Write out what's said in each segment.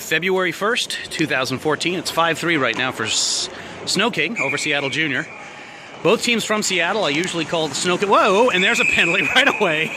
February 1st, 2014. It's 5-3 right now for SnoKing over Seattle Junior. Both teams from Seattle. I usually call the SnoKing. Whoa, and there's a penalty right away.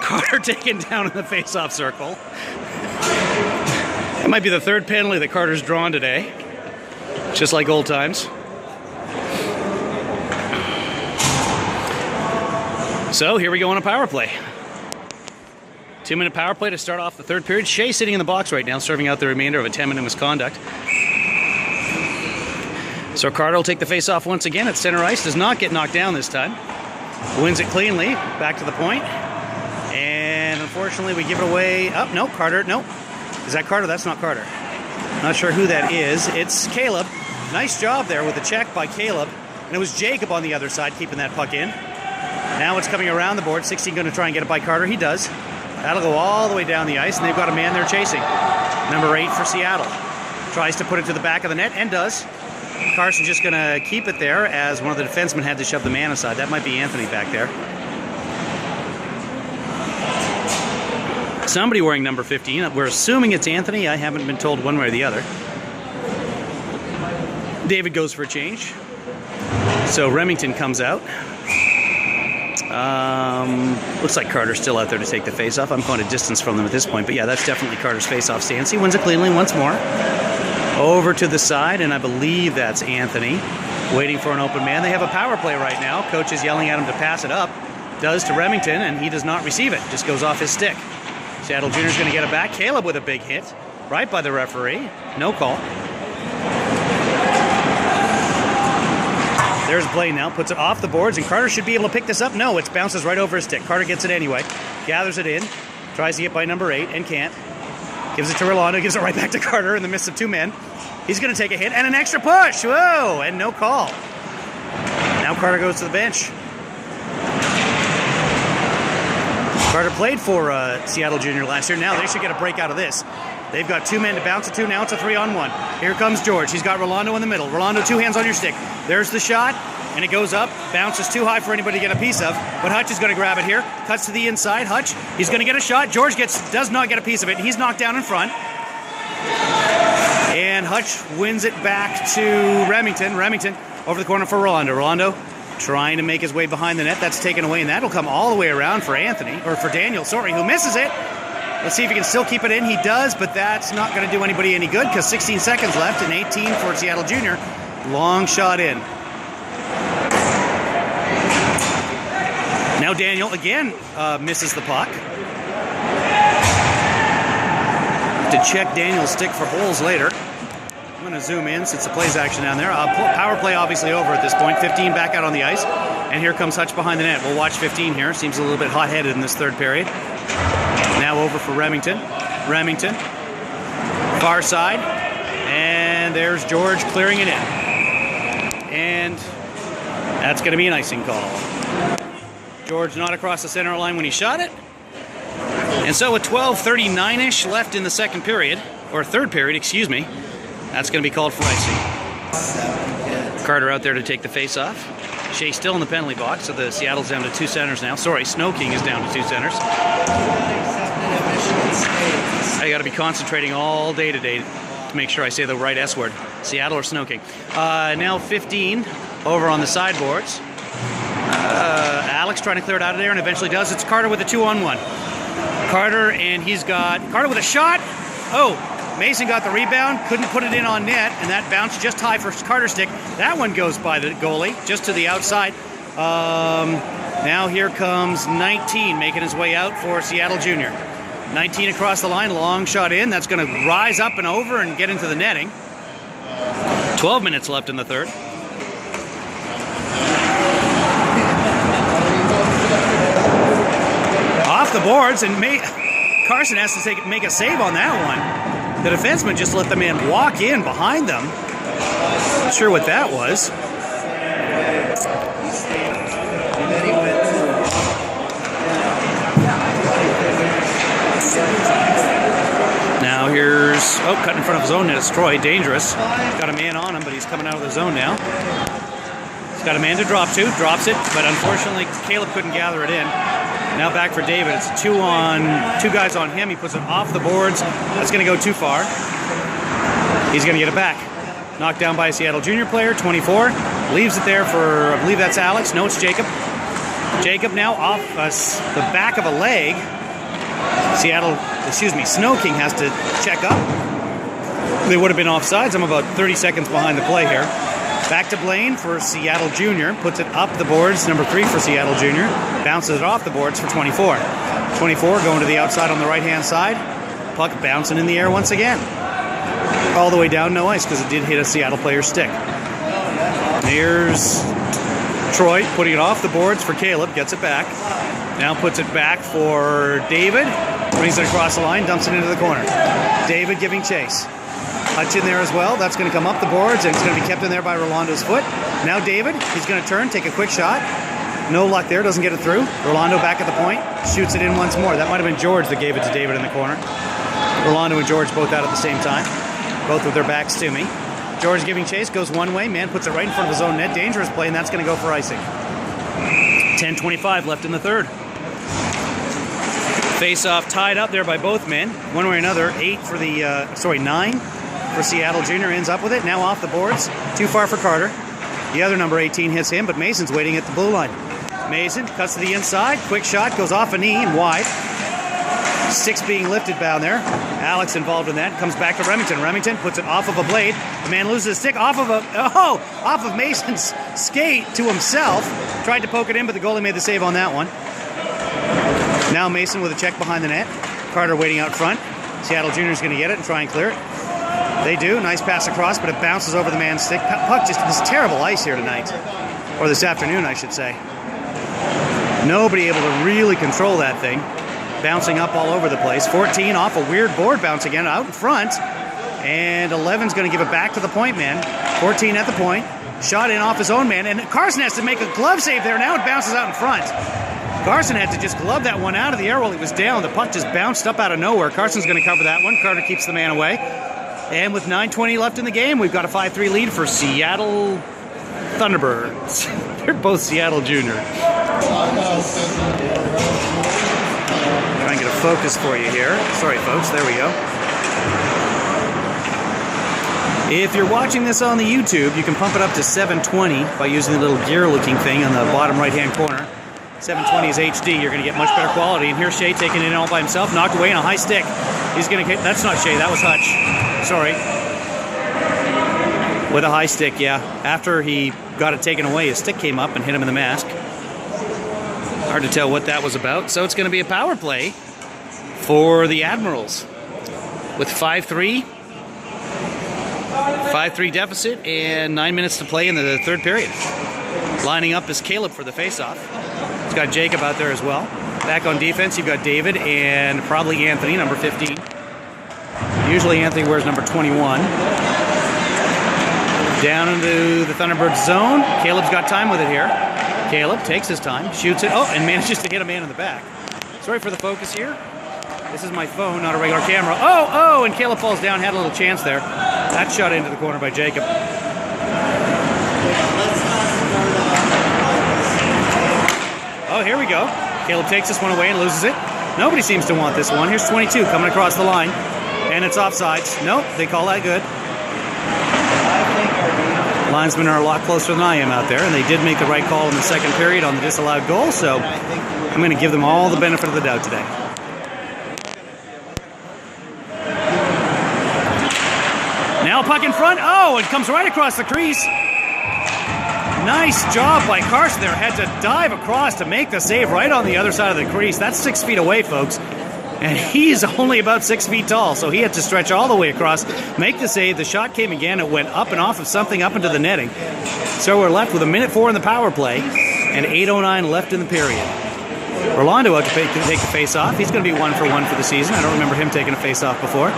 Carter taken down in the face-off circle. That might be the third penalty that Carter's drawn today. Just like old times. So here we go on a power play. 2-minute power play to start off the third period. Shea sitting in the box right now, serving out the remainder of a 10-minute misconduct. So Carter will take the face-off once again at center ice. Does not get knocked down this time. Wins it cleanly. Back to the point. And unfortunately, we give it away. Oh, no, Carter. No. Is that Carter? That's not Carter. Not sure who that is. It's Caleb. Nice job there with the check by Caleb. And it was Jacob on the other side keeping that puck in. Now it's coming around the board. 16 going to try and get it by Carter. He does. That'll go all the way down the ice, and they've got a man there chasing. Number 8 for Seattle. Tries to put it to the back of the net, and does. Carson just going to keep it there as one of the defensemen had to shove the man aside. That might be Anthony back there. Somebody wearing number 15. We're assuming it's Anthony. I haven't been told one way or the other. David goes for a change. So Remington comes out. Looks like Carter's still out there to take the face-off. I'm going a distance from them at this point, but yeah, that's definitely Carter's face-off stance. He wins it cleanly once more. Over to the side, and I believe that's Anthony waiting for an open man. They have a power play right now. Coach is yelling at him to pass it up. Does to Remington, and he does not receive it. Just goes off his stick. Seattle Junior's going to get it back. Caleb with a big hit. Right by the referee. No call. There's Blaine now, puts it off the boards, and Carter should be able to pick this up. No, it bounces right over his stick. Carter gets it anyway, gathers it in, tries to get by number 8, and can't. Gives it to Rolando, gives it right back to Carter in the midst of two men. He's going to take a hit, and an extra push. Whoa, and no call. Now Carter goes to the bench. Carter played for Seattle Junior last year. Now they should get a break out of this. They've got 2 men to bounce it to. Now it's a 3-on-1. Here comes George. He's got Rolando in the middle. Rolando, 2 hands on your stick. There's the shot, and it goes up. Bounces too high for anybody to get a piece of, but Hutch is going to grab it here. Cuts to the inside. Hutch, he's going to get a shot. George does not get a piece of it. He's knocked down in front. And Hutch wins it back to Remington. Remington over the corner for Rolando. Rolando trying to make his way behind the net. That's taken away, and that'll come all the way around for Anthony, or for Daniel, sorry, who misses it. Let's see if he can still keep it in. He does, but that's not going to do anybody any good because 16 seconds left and 18 for Seattle Junior. Long shot in. Now Daniel again misses the puck. To check Daniel's stick for holes later. I'm going to zoom in since the play's action down there. Power play obviously over at this point. 15 back out on the ice. And here comes Hutch behind the net. We'll watch 15 here. Seems a little bit hot-headed in this third period. Now over for Remington. Remington. Far side. And there's George clearing it in. And that's going to be an icing call. George not across the center line when he shot it. And so with 12:39-ish left in the second period, or third period, excuse me, that's going to be called for icing. Carter out there to take the face-off. Shea still in the penalty box, so the Seattle's down to 2 centers now. Sorry, SnoKing is down to 2 centers. I got to be concentrating all day today to make sure I say the right S word. Seattle or SnoKing. Now 15 over on the sideboards. Alex trying to clear it out of there and eventually does. It's Carter with a 2-on-1. Carter, and he's got Carter with a shot. Oh, Mason got the rebound, couldn't put it in on net, and that bounced just high for Carter's stick. That one goes by the goalie, just to the outside. Now here comes 19 making his way out for Seattle Junior. 19 across the line, long shot in. That's going to rise up and over and get into the netting. 12 minutes left in the third. Off the boards, and Carson has to make a save on that one. The defenseman just let the man walk in behind them. Not sure what that was. Now here's, cut in front of his own net. It's Troy, dangerous. He's got a man on him, but he's coming out of the zone now. He's got a man to drop to, drops it, but unfortunately Caleb couldn't gather it in. Now back for David. It's two guys on him. He puts it off the boards. That's going to go too far. He's going to get it back. Knocked down by a Seattle Junior player, 24. Leaves it there for, I believe that's Alex. No, it's Jacob. Jacob now off the back of a leg. SnoKing has to check up. They would have been offsides. I'm about 30 seconds behind the play here. Back to Blaine for Seattle Junior. Puts it up the boards. Number 3 for Seattle Junior. Bounces it off the boards for 24. 24 going to the outside on the right-hand side. Puck bouncing in the air once again. All the way down, no ice, because it did hit a Seattle player's stick. Here's Troy putting it off the boards for Caleb. Gets it back. Now puts it back for David. Brings it across the line. Dumps it into the corner. David giving chase. Hutch in there as well. That's going to come up the boards, and it's going to be kept in there by Rolando's foot. Now David, he's going to turn, take a quick shot. No luck there, doesn't get it through. Rolando back at the point, shoots it in once more. That might have been George that gave it to David in the corner. Rolando and George both out at the same time. Both with their backs to me. George giving chase, goes one way. Man puts it right in front of his own net. Dangerous play, and that's going to go for icing. 10:25 left in the third. Face-off tied up there by both men. One way or another, 9 for Seattle Junior ends up with it. Now off the boards. Too far for Carter. The other number 18 hits him, but Mason's waiting at the blue line. Mason cuts to the inside. Quick shot, goes off a knee and wide. 6 being lifted down there. Alex involved in that. Comes back to Remington. Remington puts it off of a blade. The man loses his stick off of Mason's skate to himself. Tried to poke it in, but the goalie made the save on that one. Now Mason with a check behind the net. Carter waiting out front. Seattle Junior's going to get it and try and clear it. They do. Nice pass across, but it bounces over the man's stick. Puck just this terrible ice here tonight. Or this afternoon, I should say. Nobody able to really control that thing. Bouncing up all over the place. 14 off a weird board bounce again out in front. And 11's going to give it back to the point man. 14 at the point. Shot in off his own man. And Carson has to make a glove save there. Now it bounces out in front. Carson had to just glove that one out of the air while he was down. The puck just bounced up out of nowhere. Carson's going to cover that one. Carter keeps the man away. And with 9:20 left in the game, we've got a 5-3 lead for Seattle Thunderbirds. They're both Seattle Junior. Try and get a focus for you here. Sorry, folks. There we go. If you're watching this on the YouTube, you can pump it up to 720 by using the little gear-looking thing on the bottom right-hand corner. 720 is HD. You're going to get much better quality. And here's Shea taking it in all by himself. Knocked away in a high stick. He's going to get... That's not Shea. That was Hutch. Sorry. With a high stick, yeah. After he got it taken away, his stick came up and hit him in the mask. Hard to tell what that was about. So it's going to be a power play for the Admirals. With 5-3. 5-3 deficit and 9 minutes to play in the third period. Lining up is Caleb for the faceoff. He's got Jacob out there as well. Back on defense, you've got David and probably Anthony, number 15. Usually Anthony wears number 21. Down into the Thunderbird zone. Caleb's got time with it here. Caleb takes his time, shoots it, and manages to hit a man in the back. Sorry for the focus here. This is my phone, not a regular camera. And Caleb falls down, had a little chance there. That shot into the corner by Jacob. Oh, here we go. Caleb takes this one away and loses it. Nobody seems to want this one. Here's 22 coming across the line. And it's offsides. Nope, they call that good. Linesmen are a lot closer than I am out there, and they did make the right call in the second period on the disallowed goal, so I'm going to give them all the benefit of the doubt today. Now puck in front. Oh, it comes right across the crease. Nice job by Carson there. Had to dive across to make the save right on the other side of the crease. That's 6 feet away, folks. And he's only about 6 feet tall, so he had to stretch all the way across, make the save. The shot came again. It went up and off of something up into the netting. So we're left with 1:04 in the power play and 8:09 left in the period. Rolando out to take the face-off. He's going to be 1 for 1 for the season. I don't remember him taking a face-off before.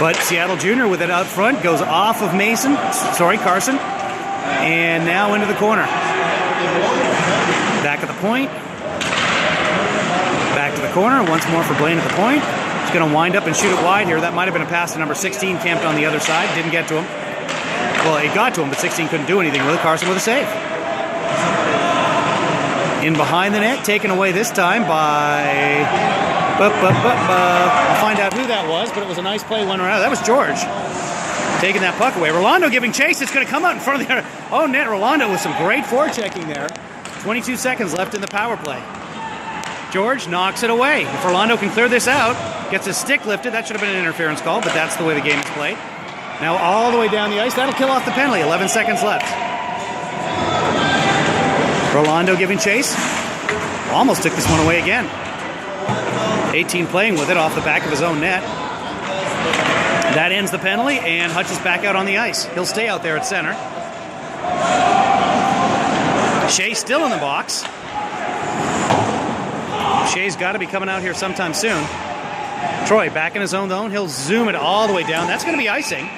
But Seattle Junior with it out front goes off of Carson. And now into the corner. Back at the point. Back to the corner. Once more for Blaine at the point. He's going to wind up and shoot it wide here. That might have been a pass to number 16 camped on the other side. Didn't get to him. Well, it got to him, but 16 couldn't do anything with it. Carson with a save. In behind the net, taken away this time by... I'll find out who that was, but it was a nice play, one around. That was George taking that puck away. Rolando giving chase. It's going to come out in front of the... Oh, net. Rolando with some great forechecking there. 22 seconds left in the power play. George knocks it away. If Rolando can clear this out, gets his stick lifted, that should have been an interference call, but that's the way the game is played. Now all the way down the ice. That'll kill off the penalty. 11 seconds left. Rolando giving chase. Almost took this one away again. 18 playing with it off the back of his own net. That ends the penalty, and Hutch is back out on the ice. He'll stay out there at center. Shea still in the box. Shea's got to be coming out here sometime soon. Troy back in his own zone. He'll zoom it all the way down. That's going to be icing.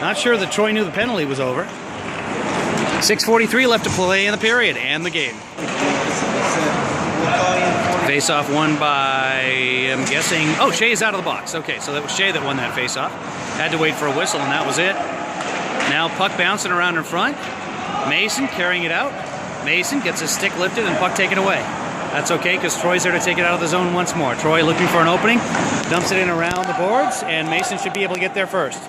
Not sure that Troy knew the penalty was over. 6:43 left to play in the period and the game. Face-off won by, I'm guessing, oh, Shea's out of the box. Okay, so that was Shea that won that face-off. Had to wait for a whistle, and that was it. Now puck bouncing around in front. Mason carrying it out. Mason gets his stick lifted and puck taken away. That's okay, because Troy's there to take it out of the zone once more. Troy looking for an opening, dumps it in around the boards, and Mason should be able to get there first.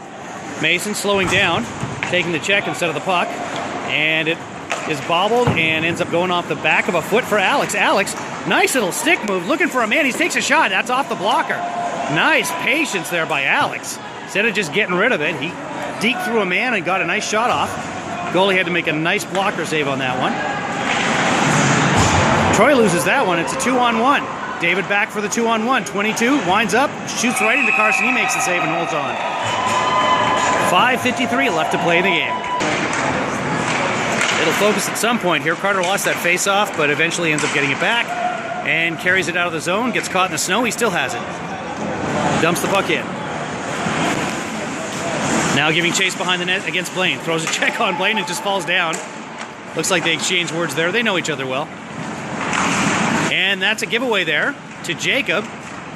Mason slowing down, taking the check instead of the puck, and it is bobbled and ends up going off the back of a foot for Alex. Alex, nice little stick move, looking for a man. He takes a shot. That's off the blocker. Nice patience there by Alex. Instead of just getting rid of it, he deked through a man and got a nice shot off. Goalie had to make a nice blocker save on that one. Troy loses that one. It's a 2-on-1. David back for the 2-on-1. 22, winds up, shoots right into Carson. He makes the save and holds on. 5:53 left to play in the game. It'll focus at some point here. Carter lost that face-off, but eventually ends up getting it back and carries it out of the zone. Gets caught in the snow. He still has it. Dumps the puck in. Now giving chase behind the net against Blaine. Throws a check on Blaine and just falls down. Looks like they exchanged words there. They know each other well. And that's a giveaway there to Jacob,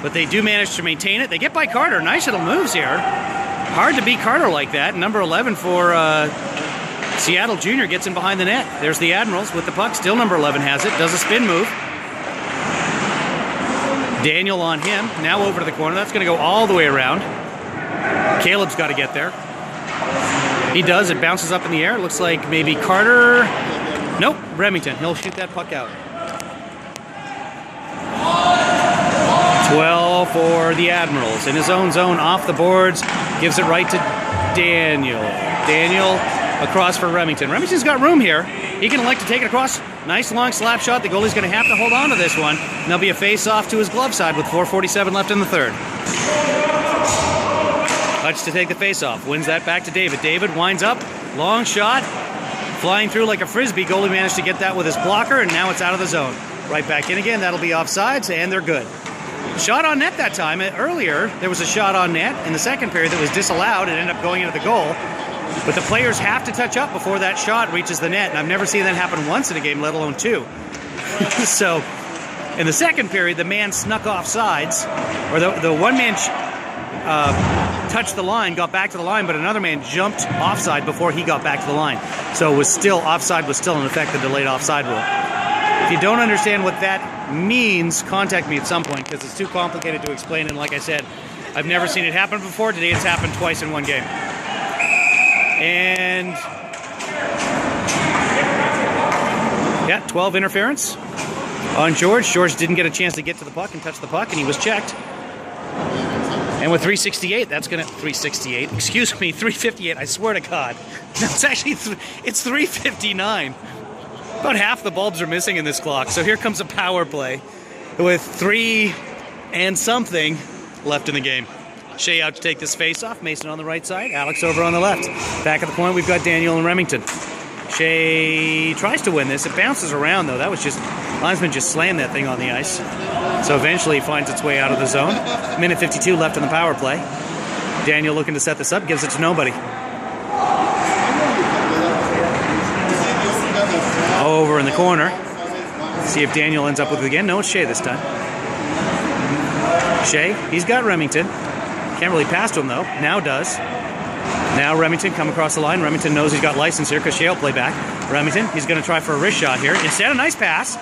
but they do manage to maintain it. They get by Carter. Nice little moves here. Hard to beat Carter like that. Number 11 for Seattle Junior gets in behind the net. There's the Admirals with the puck. Still number 11 has it. Does a spin move. Daniel on him. Now over to the corner. That's going to go all the way around. Caleb's got to get there. He does. It bounces up in the air. It looks like maybe Carter. Nope. Remington. He'll shoot that puck out. 12 for the Admirals. In his own zone, off the boards. Gives it right to Daniel. Daniel across for Remington. Remington's got room here. He can elect to take it across. Nice long slap shot. The goalie's going to have to hold on to this one. And there'll be a face-off to his glove side with 4:47 left in the third. Hutch to take the face-off. Wins that back to David. David winds up. Long shot. Flying through like a frisbee. Goalie managed to get that with his blocker, and now it's out of the zone. Right back in again. That'll be offsides, and they're good. Shot on net that time. Earlier, there was a shot on net in the second period that was disallowed and ended up going into the goal. But the players have to touch up before that shot reaches the net, and I've never seen that happen once in a game, let alone two. So, in the second period, the man snuck off sides, or the one man touched the line, got back to the line, but another man jumped offside before he got back to the line. So it was still, offside was still in effect, the delayed offside rule. If you don't understand what that means, contact me at some point, because it's too complicated to explain, and like I said, I've never seen it happen before. Today it's happened twice in one game. And yeah, 12 interference on George. George didn't get a chance to get to the puck and touch the puck, and he was checked. And with 368, that's going to 368. Excuse me, 358. I swear to God, it's actually it's 359. About half the bulbs are missing in this clock. So here comes a power play with 3 and something left in the game. Shea out to take this face-off. Mason on the right side. Alex over on the left. Back at the point, we've got Daniel and Remington. Shea tries to win this. It bounces around, though. That was just... linesman just slammed that thing on the ice. So eventually it finds its way out of the zone. Minute 52 left in the power play. Daniel looking to set this up. Gives it to nobody. Over in the corner. See if Daniel ends up with it again. No, it's Shea this time. Shea, he's got Remington. Can't really pass to him, though. Now does. Now Remington come across the line. Remington knows he's got license here because Shea will play back. Remington, he's going to try for a wrist shot here. Instead, a nice pass.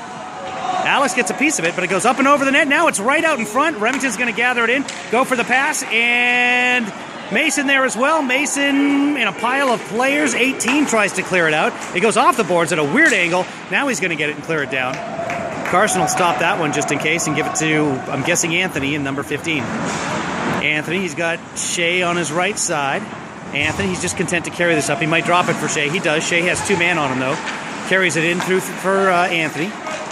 Alex gets a piece of it, but it goes up and over the net. Now it's right out in front. Remington's going to gather it in, go for the pass, and Mason there as well. Mason in a pile of players. 18 tries to clear it out. It goes off the boards at a weird angle. Now he's going to get it and clear it down. Carson will stop that one just in case and give it to, I'm guessing, Anthony in number 15. Anthony, he's got Shea on his right side. Anthony, he's just content to carry this up. He might drop it for Shea. He does. Shea has 2 man on him, though. Carries it in through for Anthony.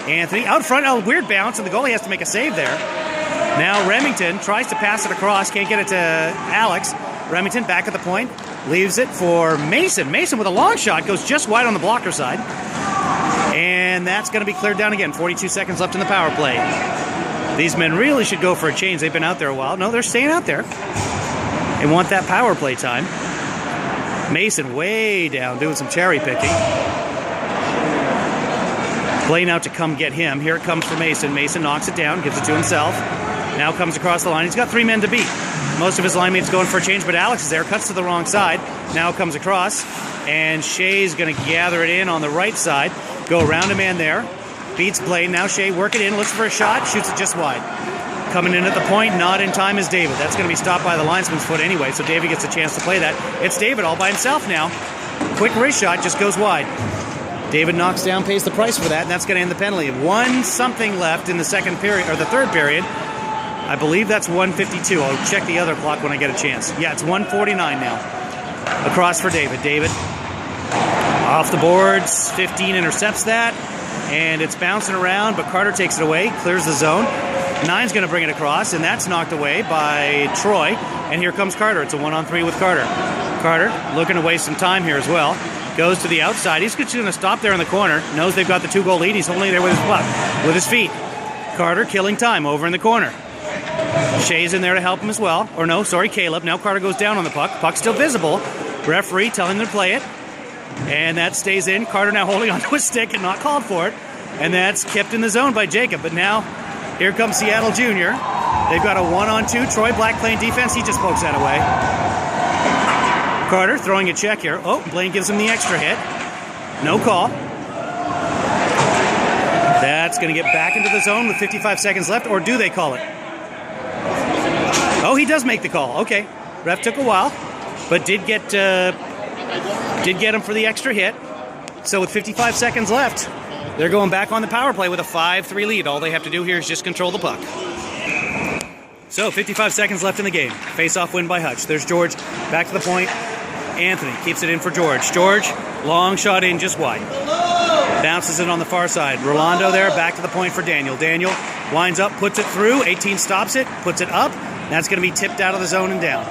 Anthony out front, a weird bounce, and the goalie has to make a save there. Now Remington tries to pass it across, can't get it to Alex. Remington back at the point, leaves it for Mason. Mason with a long shot, goes just wide on the blocker side. And that's going to be cleared down again. 42 seconds left in the power play. These men really should go for a change. They've been out there a while. No, they're staying out there. They want that power play time. Mason way down, doing some cherry picking. Blaine out to come get him. Here it comes for Mason. Mason knocks it down, gives it to himself. Now comes across the line. He's got 3 men to beat. Most of his line mates going for a change, but Alex is there, cuts to the wrong side. Now comes across, and Shea's going to gather it in on the right side. Go around a man there. Beats Blaine. Now Shea work it in, looks for a shot, shoots it just wide. Coming in at the point, not in time is David. That's going to be stopped by the linesman's foot anyway, so David gets a chance to play that. It's David all by himself now. Quick wrist shot, just goes wide. David knocks down, pays the price for that, and that's going to end the penalty. 1-something left in the second period, or the third period. I believe that's 1:52. I'll check the other clock when I get a chance. Yeah, it's 1:49 now. Across for David. David off the boards. 15 intercepts that, and it's bouncing around, but Carter takes it away, clears the zone. 9's going to bring it across, and that's knocked away by Troy. And here comes Carter. It's a 1-on-3 with Carter. Carter looking to waste some time here as well. Goes to the outside. He's just going to stop there in the corner. Knows they've got the 2-goal lead. He's holding there with his puck, with his feet. Carter killing time over in the corner. Shea's in there to help him as well. Or no, sorry, Caleb. Now Carter goes down on the puck. Puck's still visible. Referee telling him to play it. And that stays in. Carter now holding onto his stick and not called for it. And that's kept in the zone by Jacob. But now, here comes Seattle Junior. They've got a 1-on-2. Troy Black playing defense. He just pokes that away. Carter throwing a check here. Oh, Blaine gives him the extra hit. No call. That's going to get back into the zone with 55 seconds left. Or do they call it? Oh, he does make the call. Okay. Ref took a while, but did get him for the extra hit. So with 55 seconds left, they're going back on the power play with a 5-3 lead. All they have to do here is just control the puck. So 55 seconds left in the game. Face-off win by Hutch. There's George back to the point. Anthony keeps it in for George. George, long shot in just wide. Bounces it on the far side. Rolando there, back to the point for Daniel. Daniel winds up, puts it through. 18 stops it, puts it up. That's going to be tipped out of the zone and down.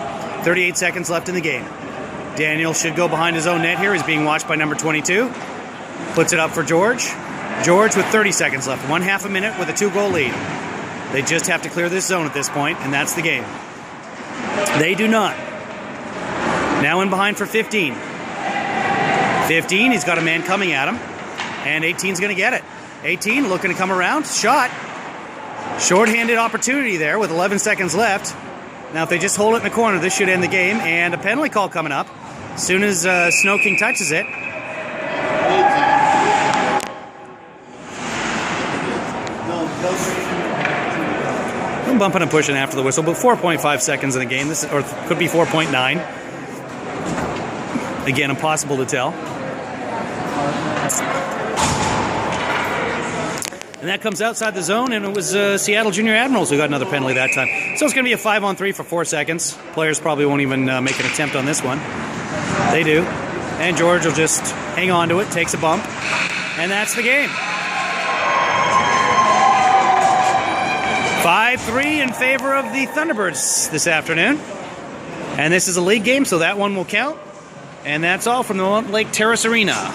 38 seconds left in the game. Daniel should go behind his own net here. He's being watched by number 22. Puts it up for George. George with 30 seconds left. 1/2 minute with a 2-goal lead. They just have to clear this zone at this point, and that's the game. They do not. Now in behind for 15. 15, he's got a man coming at him, and 18's going to get it. 18 looking to come around. Shot. Short-handed opportunity there with 11 seconds left. Now if they just hold it in the corner, this should end the game, and a penalty call coming up. As soon as SnoKing touches it. I'm bumping and pushing after the whistle, but 4.5 seconds in the game. This is, or could be 4.9. Again, impossible to tell. And that comes outside the zone, and it was Seattle Junior Admirals who got another penalty that time. So it's going to be a 5-on-3 for 4 seconds. Players probably won't even make an attempt on this one. They do. And George will just hang on to it, takes a bump, and that's the game. 5-3 in favor of the Thunderbirds this afternoon. And this is a league game, so that one will count. And that's all from the Lake Terrace Arena.